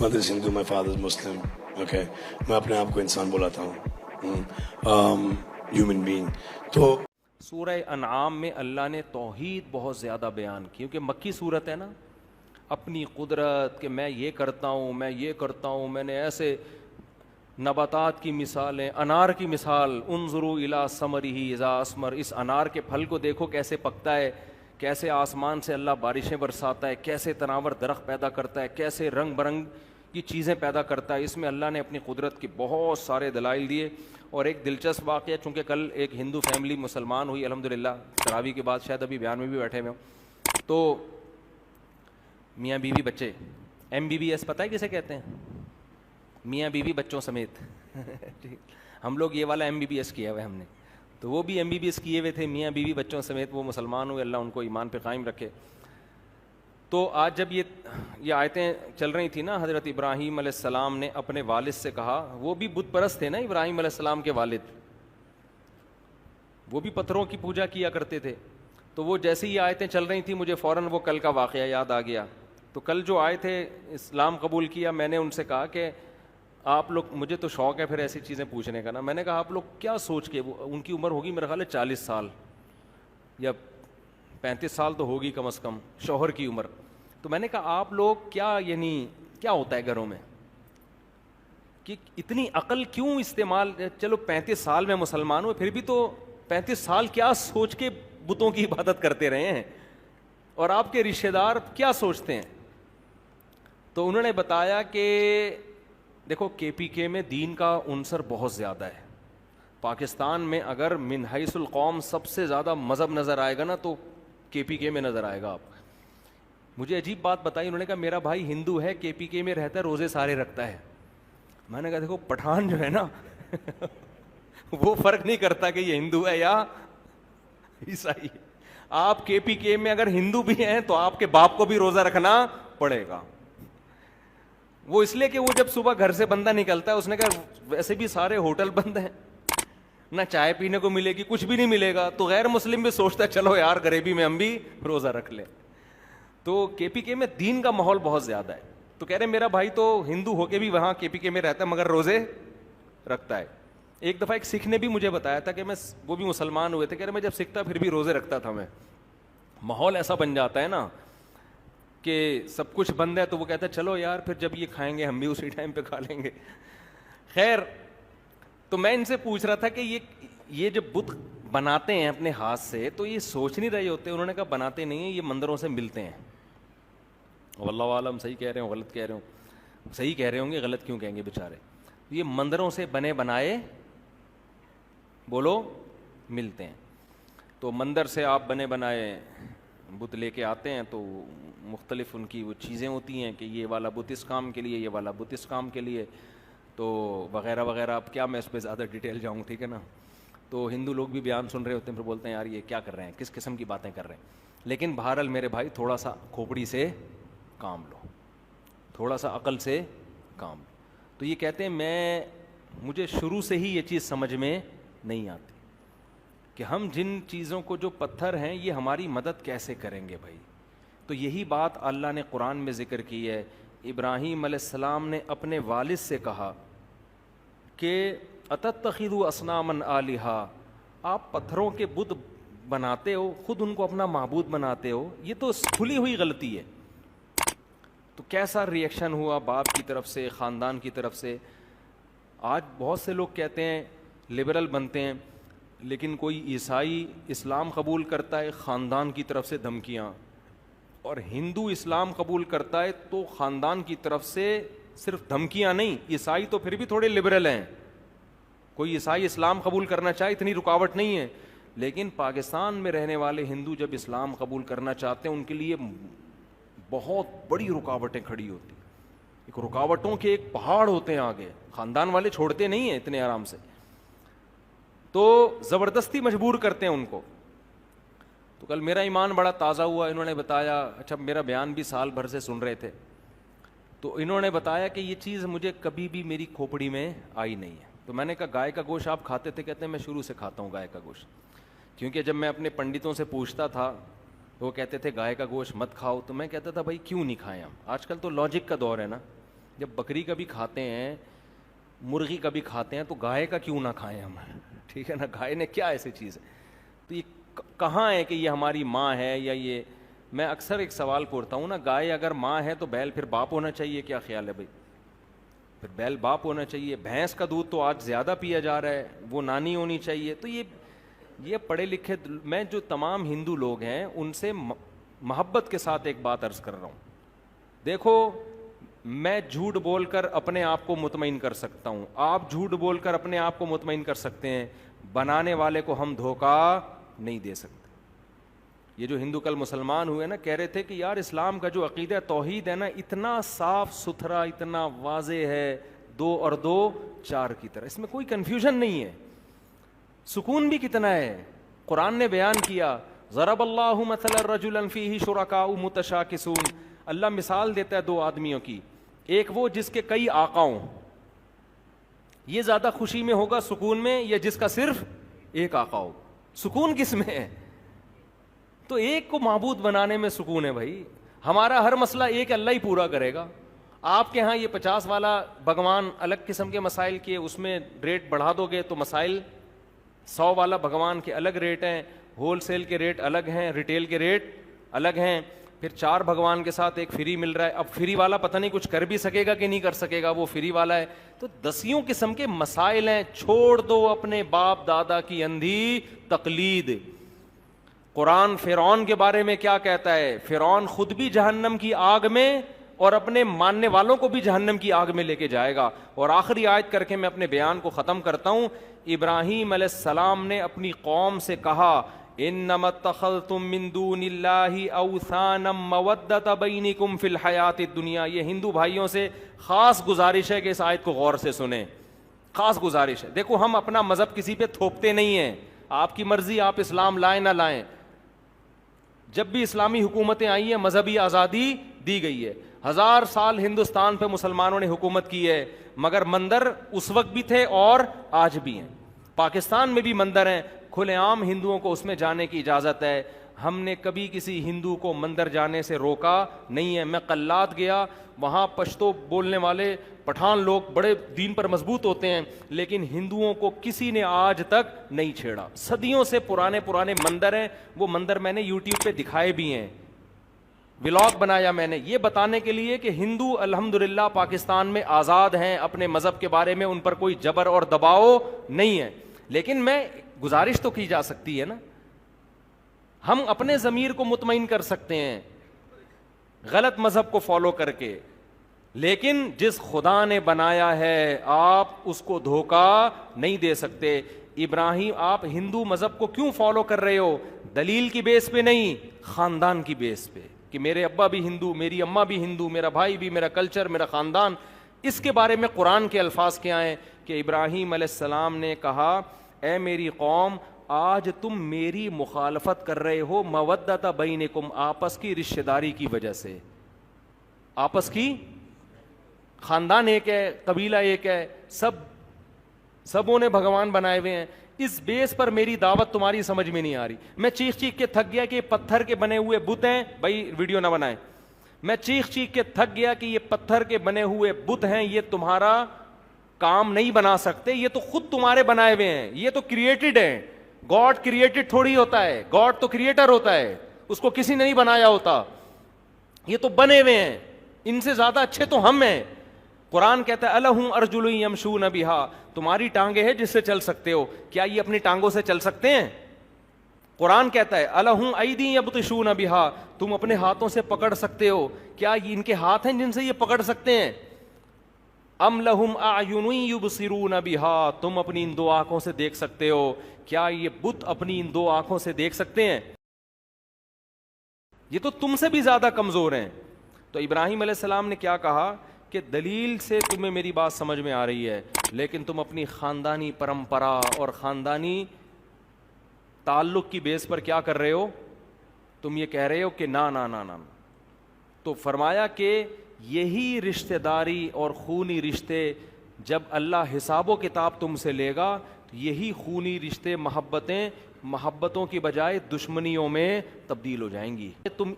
mother is Hindu, my father is Muslim. Okay, میں اپنے آپ کو انسان بلاتا ہوں, human being. تو سورہ انعام میں اللہ نے توحید بہت زیادہ بیان کی, کیونکہ مکی صورت ہے نا, اپنی قدرت کہ میں یہ کرتا ہوں, میں یہ کرتا ہوں, میں نے ایسے نباتات کی مثالیں, انار کی مثال, انظروا الی ثمرہ اذا اثمر, اس انار کے پھل کو دیکھو کیسے پکتا ہے, کیسے آسمان سے اللہ بارشیں برساتا ہے, کیسے تناور درخت پیدا کرتا ہے, کیسے رنگ برنگ کی چیزیں پیدا کرتا ہے. اس میں اللہ نے اپنی قدرت کے بہت سارے دلائل دیے. اور ایک دلچسپ واقعہ, چونکہ کل ایک ہندو فیملی مسلمان ہوئی الحمدللہ, تراویح کے بعد شاید ابھی بیان میں بھی بیٹھے ہوئے ہوں, تو میاں بیوی بچے, MBBS پتہ ہے کسے کہتے ہیں, میاں بیوی بچوں سمیت. ہم لوگ یہ والا MBBS کیا ہوا ہے ہم نے, تو وہ بھی MBBS کیے ہوئے تھے, میاں بیوی بچوں سمیت وہ مسلمان ہوئے, اللہ ان کو ایمان پہ قائم رکھے. تو آج جب یہ آیتیں چل رہی تھیں نا, حضرت ابراہیم علیہ السلام نے اپنے والد سے کہا, وہ بھی بت پرست تھے نا ابراہیم علیہ السلام کے والد, وہ بھی پتھروں کی پوجا کیا کرتے تھے. تو وہ جیسے ہی آیتیں چل رہی تھیں مجھے فوراً وہ کل کا واقعہ یاد آ گیا. تو کل جو آئے تھے اسلام قبول کیا, میں نے ان سے کہا کہ آپ لوگ, مجھے تو شوق ہے پھر ایسی چیزیں پوچھنے کا نا, میں نے کہا آپ لوگ کیا سوچ کے, وہ ان کی عمر ہوگی میرا خیال ہے 40 سال یا 35 سال تو ہوگی کم از کم شوہر کی عمر. تو میں نے کہا آپ لوگ کیا, یعنی کیا ہوتا ہے گھروں میں کہ اتنی عقل کیوں استعمال, چلو 35 سال میں مسلمان ہوئے, پھر بھی تو 35 سال کیا سوچ کے بتوں کی عبادت کرتے رہے ہیں, اور آپ کے رشتہ دار کیا سوچتے ہیں. تو انہوں نے بتایا کہ دیکھو KPK میں دین کا عنصر بہت زیادہ ہے. پاکستان میں اگر من حیث القوم سب سے زیادہ مذہب نظر آئے گا نا تو KPK میں نظر آئے گا آپ. مجھے عجیب بات بتائی, انہوں نے کہا میرا بھائی ہندو ہے, KPK میں رہتا ہے, روزے سارے رکھتا ہے. میں نے کہا دیکھو پٹھان جو ہے نا وہ فرق نہیں کرتا کہ یہ ہندو ہے یا عیسائی. آپ KPK میں اگر ہندو بھی ہیں تو آپ کے باپ کو بھی روزہ رکھنا پڑے گا. وہ اس لیے کہ وہ جب صبح گھر سے بندہ نکلتا ہے, اس نے کہا ویسے بھی سارے ہوٹل بند ہیں, نہ چائے پینے کو ملے گی, کچھ بھی نہیں ملے گا, تو غیر مسلم بھی سوچتا ہے چلو یار غریبی میں ہم بھی روزہ رکھ لیں. تو KPK میں دین کا ماحول بہت زیادہ ہے. تو کہہ رہے میرا بھائی تو ہندو ہو کے بھی وہاں KPK میں رہتا ہے مگر روزے رکھتا ہے. ایک دفعہ ایک سکھ نے بھی مجھے بتایا تھا کہ وہ بھی مسلمان ہوئے تھے, کہہ رہے میں جب سکھ تھا پھر بھی روزے رکھتا تھا. میں ماحول ایسا بن جاتا ہے نا کہ سب کچھ بند ہے, تو وہ کہتا ہے چلو یار پھر جب یہ کھائیں گے ہم بھی اسی ٹائم پہ کھا لیں گے. خیر, تو میں ان سے پوچھ رہا تھا کہ یہ جب بت بناتے ہیں اپنے ہاتھ سے تو یہ سوچ نہیں رہے ہوتے. انہوں نے کہا بناتے نہیں ہیں, یہ مندروں سے ملتے ہیں. واللہ عالم صحیح کہہ رہے ہوں غلط کہہ رہے ہوں, صحیح کہہ رہے ہوں گے, غلط کیوں کہیں گے بیچارے. یہ مندروں سے بنے بنائے بولو ملتے ہیں. تو مندر سے آپ بنے بنائے بت لے کے آتے ہیں, تو مختلف ان کی وہ چیزیں ہوتی ہیں کہ یہ والا بت اس کام کے لیے, یہ والا بت اس کام کے لیے, تو وغیرہ وغیرہ. اب کیا میں اس پہ زیادہ ڈیٹیل جاؤں, ٹھیک ہے نا. تو ہندو لوگ بھی بیان سن رہے ہوتے ہیں, پھر بولتے ہیں یار یہ کیا کر رہے ہیں, کس قسم کی باتیں کر رہے ہیں. لیکن بہرحال میرے بھائی تھوڑا سا کھوپڑی سے کام لو, تھوڑا سا عقل سے کام لو. تو یہ کہتے ہیں مجھے شروع سے ہی یہ چیز سمجھ میں نہیں آتی کہ ہم جن چیزوں کو, جو پتھر ہیں, یہ ہماری مدد کیسے کریں گے بھائی. تو یہی بات اللہ نے قرآن میں ذکر کی ہے. ابراہیم علیہ السلام نے اپنے والد سے کہا کہ اتتخذوا اصناما آلہا, آپ پتھروں کے بت بناتے ہو, خود ان کو اپنا معبود بناتے ہو, یہ تو کھلی ہوئی غلطی ہے. تو کیسا ریئیکشن ہوا باپ کی طرف سے, خاندان کی طرف سے. آج بہت سے لوگ کہتے ہیں لبرل بنتے ہیں, لیکن کوئی عیسائی اسلام قبول کرتا ہے خاندان کی طرف سے دھمکیاں, اور ہندو اسلام قبول کرتا ہے تو خاندان کی طرف سے صرف دھمکیاں نہیں. عیسائی تو پھر بھی تھوڑے لبرل ہیں, کوئی عیسائی اسلام قبول کرنا چاہے اتنی رکاوٹ نہیں ہے. لیکن پاکستان میں رہنے والے ہندو جب اسلام قبول کرنا چاہتے ہیں ان کے لیے بہت بڑی رکاوٹیں کھڑی ہوتی. ایک رکاوٹوں کے ایک پہاڑ ہوتے ہیں آگے, خاندان والے چھوڑتے نہیں ہیں اتنے آرام سے, تو زبردستی مجبور کرتے ہیں ان کو. تو کل میرا ایمان بڑا تازہ ہوا, انہوں نے بتایا, اچھا میرا بیان بھی سال بھر سے سن رہے تھے, تو انہوں نے بتایا کہ یہ چیز مجھے کبھی بھی میری کھوپڑی میں آئی نہیں ہے. تو میں نے کہا گائے کا گوشت آپ کھاتے تھے؟ کہتے ہیں میں شروع سے کھاتا ہوں گائے کا گوشت. کیونکہ جب میں اپنے پنڈتوں سے پوچھتا تھا وہ کہتے تھے گائے کا گوشت مت کھاؤ, تو میں کہتا تھا بھائی کیوں نہیں کھائیں ہم, آج کل تو لاجک کا دور ہے نا, جب بکری کا بھی کھاتے ہیں, مرغی کا بھی کھاتے ہیں, تو گائے کا کیوں نہ کھائیں ہم؟ ٹھیک ہے نا, گائے نے کیا ایسی چیز ہے؟ تو یہ کہاں ہے کہ یہ ہماری ماں ہے یا یہ؟ میں اکثر ایک سوال پوچھتا ہوں نا, گائے اگر ماں ہے تو بیل پھر باپ ہونا چاہیے, کیا خیال ہے بھائی؟ پھر بیل باپ ہونا چاہیے. بھینس کا دودھ تو آج زیادہ پیا جا رہا ہے, وہ نانی ہونی چاہیے. تو یہ پڑھے لکھے, میں جو تمام ہندو لوگ ہیں ان سے محبت کے ساتھ ایک بات عرض کر رہا ہوں, دیکھو میں جھوٹ بول کر اپنے آپ کو مطمئن کر سکتا ہوں, آپ جھوٹ بول کر اپنے آپ کو مطمئن کر سکتے ہیں, بنانے والے کو ہم دھوکہ نہیں دے سکتے. یہ جو ہندو کل مسلمان ہوئے نا, کہہ رہے تھے کہ یار اسلام کا جو عقیدہ توحید ہے نا, اتنا صاف ستھرا, اتنا واضح ہے, 2 اور 2 4 کی طرح, اس میں کوئی کنفیوژن نہیں ہے. سکون بھی کتنا ہے, قرآن نے بیان کیا, ضرب اللہ مثلا رجلا فیہ شرکاء متشاکسون. اللہ مثال دیتا ہے 2 آدمیوں کی, ایک وہ جس کے کئی آقا ہوں. یہ زیادہ خوشی میں ہوگا, سکون میں, یا جس کا صرف ایک آقا ہو؟ سکون کس میں ہے؟ تو ایک کو معبود بنانے میں سکون ہے بھائی. ہمارا ہر مسئلہ ایک اللہ ہی پورا کرے گا. آپ کے ہاں یہ 50 والا بھگوان الگ قسم کے مسائل کے, اس میں ریٹ بڑھا دو گے تو مسائل 100 والا بھگوان کے الگ ریٹ ہیں, ہول سیل کے ریٹ الگ ہیں, ریٹیل کے ریٹ الگ ہیں. پھر 4 بھگوان کے ساتھ ایک فری مل رہا ہے. اب فری والا پتہ نہیں کچھ کر بھی سکے گا کہ نہیں کر سکے گا, وہ فری والا ہے. تو 10 قسم کے مسائل ہیں. چھوڑ دو اپنے باپ دادا کی اندھی تقلید. قرآن فرعون کے بارے میں کیا کہتا ہے؟ فرعون خود بھی جہنم کی آگ میں اور اپنے ماننے والوں کو بھی جہنم کی آگ میں لے کے جائے گا. اور آخری آیت کر کے میں اپنے بیان کو ختم کرتا ہوں. ابراہیم علیہ السلام نے اپنی قوم سے کہا, انما اتخذتم من دون اللہ اوثانا مودۃ بینکم فی الحیات الدنیا. یہ ہندو بھائیوں سے خاص گزارش ہے کہ اس آیت کو غور سے سنیں, خاص گزارش ہے. دیکھو ہم اپنا مذہب کسی پہ تھوپتے نہیں ہیں, آپ کی مرضی, آپ اسلام لائیں نہ لائیں. جب بھی اسلامی حکومتیں آئی ہیں مذہبی آزادی دی گئی ہے. 1000 سال ہندوستان پہ مسلمانوں نے حکومت کی ہے, مگر مندر اس وقت بھی تھے اور آج بھی ہیں. پاکستان میں بھی مندر ہیں, کھلے عام ہندوؤں کو اس میں جانے کی اجازت ہے. ہم نے کبھی کسی ہندو کو مندر جانے سے روکا نہیں ہے. میں قلات گیا, وہاں پشتو بولنے والے پٹھان لوگ بڑے دین پر مضبوط ہوتے ہیں, لیکن ہندوؤں کو کسی نے آج تک نہیں چھیڑا. صدیوں سے پرانے مندر ہیں. وہ مندر میں نے یوٹیوب پہ دکھائے بھی ہیں, ولاگ بنایا میں نے, یہ بتانے کے لیے کہ ہندو الحمدللہ پاکستان میں آزاد ہیں اپنے مذہب کے بارے میں, ان پر کوئی جبر اور دباؤ نہیں ہے. لیکن میں گزارش تو کی جا سکتی ہے نا, ہم اپنے ضمیر کو مطمئن کر سکتے ہیں غلط مذہب کو فالو کر کے, لیکن جس خدا نے بنایا ہے آپ اس کو دھوکہ نہیں دے سکتے. ابراہیم, آپ ہندو مذہب کو کیوں فالو کر رہے ہو؟ دلیل کی بیس پہ نہیں, خاندان کی بیس پہ, کہ میرے ابا بھی ہندو, میری اماں بھی ہندو, میرا بھائی بھی, میرا کلچر, میرا خاندان. اس کے بارے میں قرآن کے الفاظ کیا ہیں کہ ابراہیم علیہ السلام نے کہا, اے میری قوم, آج تم میری مخالفت کر رہے ہو مودۃ بینکم, آپس کی رشتہ داری کی وجہ سے. آپس کی, خاندان ایک ہے, قبیلہ ایک ہے, سبوں نے بھگوان بنائے ہوئے ہیں. اس بیس پر میری دعوت تمہاری سمجھ میں نہیں آ رہی. میں چیخ کے تھک گیا کہ یہ پتھر کے بنے ہوئے بت ہیں. بھائی ویڈیو نہ بنائیں. میں چیخ کے تھک گیا کہ یہ پتھر کے بنے ہوئے بت ہیں, یہ تمہارا کام نہیں بنا سکتے, یہ تو خود تمہارے بنائے ہوئے ہیں, یہ تو کریٹڈ ہیں. گاڈ کریٹڈ تھوڑی ہوتا ہے, گاڈ تو کریٹر ہوتا ہے, اس کو کسی نے نہیں بنایا ہوتا. یہ تو بنے ہوئے ہیں, ان سے زیادہ اچھے تو ہم ہیں. قرآن کہتا ہے الہم ارجل یمشون بہا, تمہاری ٹانگیں ہیں جس سے چل سکتے ہو, کیا یہ اپنی ٹانگوں سے چل سکتے ہیں؟ قرآن کہتا ہے الہم ایدی یبطشون بہا, تم اپنے ہاتھوں سے پکڑ سکتے ہو, کیا یہ ان کے ہاتھ ہیں جن سے یہ پکڑ سکتے ہیں؟ ام لہم اعین یبصرون بہا, تم اپنی ان 2 آنکھوں سے دیکھ سکتے ہو, کیا یہ بت اپنی ان 2 آنکھوں سے دیکھ سکتے ہیں؟ یہ تو تم سے بھی زیادہ کمزور ہیں. تو ابراہیم علیہ السلام نے کیا کہا کہ دلیل سے تمہیں میری بات سمجھ میں آ رہی ہے, لیکن تم اپنی خاندانی پرمپرا اور خاندانی تعلق کی بیس پر کیا کر رہے ہو؟ تم یہ کہہ رہے ہو کہ نا. تو فرمایا کہ یہی رشتہ داری اور خونی رشتے جب اللہ حساب و کتاب تم سے لے گا, یہی خونی رشتے محبتوں کی بجائے دشمنیوں میں تبدیل ہو جائیں گی. تم